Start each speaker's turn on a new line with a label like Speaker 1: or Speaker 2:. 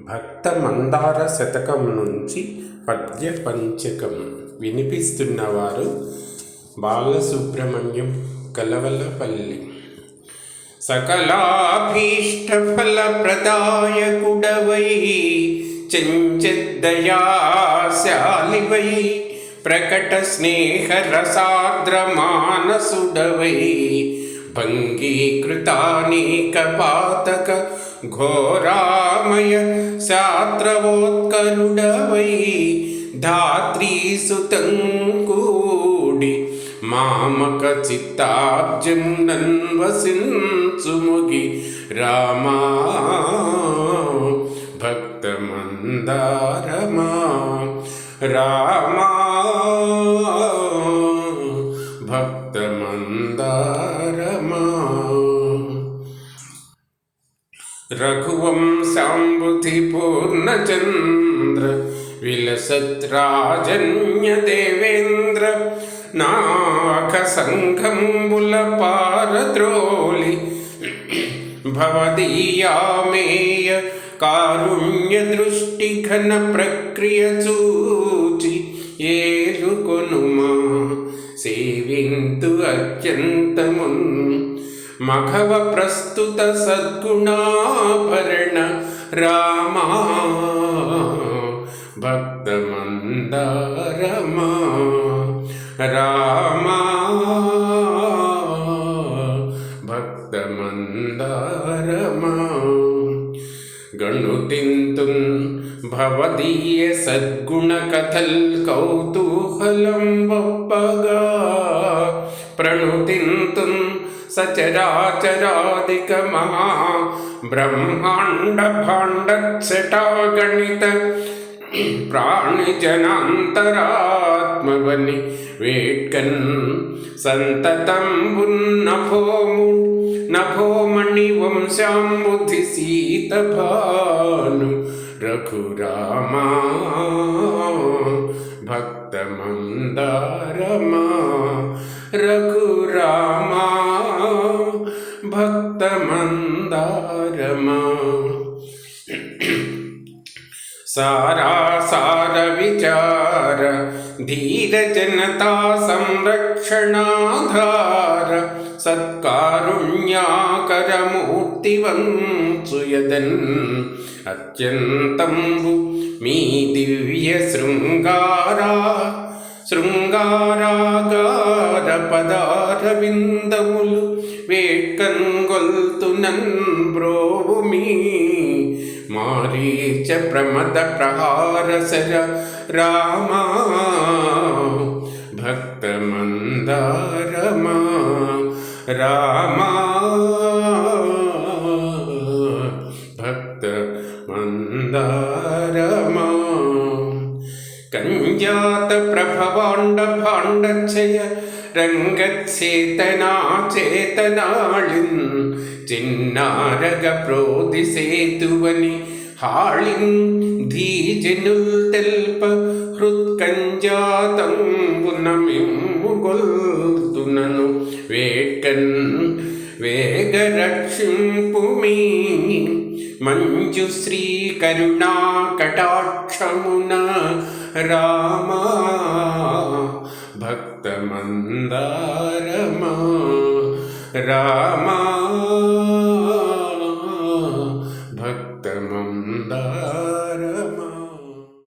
Speaker 1: భక్త మందార శతకం నుంచి పద్య పంచకం వినిపిస్తున్నవారు బాలసుబ్రహ్మణ్యం కలవలపల్లి. సకలాభీష్ట ఫలప్రదాయకుడవై చెంచెద్దయాశాలివై ప్రకట స్నేహ రసాద్ర మానసుడవై భంగీకృతానేక పాతక ఘోరామయ శాత్రవోత్కరుడవై ధాత్రీసుతంకూడి మామక చిత్తాబ్జం నన్వసించుముగి రామా భక్తమందారమా రామా భక్తమందారమా. రఘువంశాంబుధి పూర్ణచంద్ర విలసత్ రాజన్య దేవేంద్ర నాక సంఘంబుల పారద్రోలి భవదీయామేయ కారుణ్య దృష్టి ఘన ప్రక్రియ చూచి ఏలుకొనుమా సేవింతు అత్యంతమున్ మఘవ ప్రస్తుత సద్గుణాభరణ రామా భక్తమందారమా రామా భక్తమందారమా. గణుతింతున్ భవదీయ సద్గుణ కథల్ కౌతూహలం వప్పగా ప్రణుతింతున్ సచరాచరాదిక మహా బ్రహ్మాండ భాండచ్చటాగణిత ప్రాణిజనాంతరాత్మవని వేట్కన్ సంతతంబున్ నభోమణి వంశాంబుధి సీతభాను రఘురామా భక్తమందారమా రఘురామా భక్తమందారమా. సారాసార విచార ధీర జనతా సంరక్షణాధార సత్కారుణ్యాకరమూర్తివంసుయదన్ అత్యంతంబు మీ దివ్య శృంగారాగార పదారవిందములు వేట్కంగొల్తునన్ బ్రోవుమీ మారీచ ప్రమద ప్రహారసర రామా భక్తమందారమా రామా భక్తమందారమా. కంజాత ప్రభవాండ భాండచ్చయ రంగచేతనా చేతనాళిన్ చిన్నారగ ప్రోది సేతువని హాళిన్ ధీజనుల్ తెల్ప హృత్కంజాతంబునమిమ్ముగొల్తునను వేట్కన్ వేగరక్షింపుమీ మంజుశ్రీ కరుణా కటాక్షమున రామా భక్తమందారమా రామా భక్తమందారమా.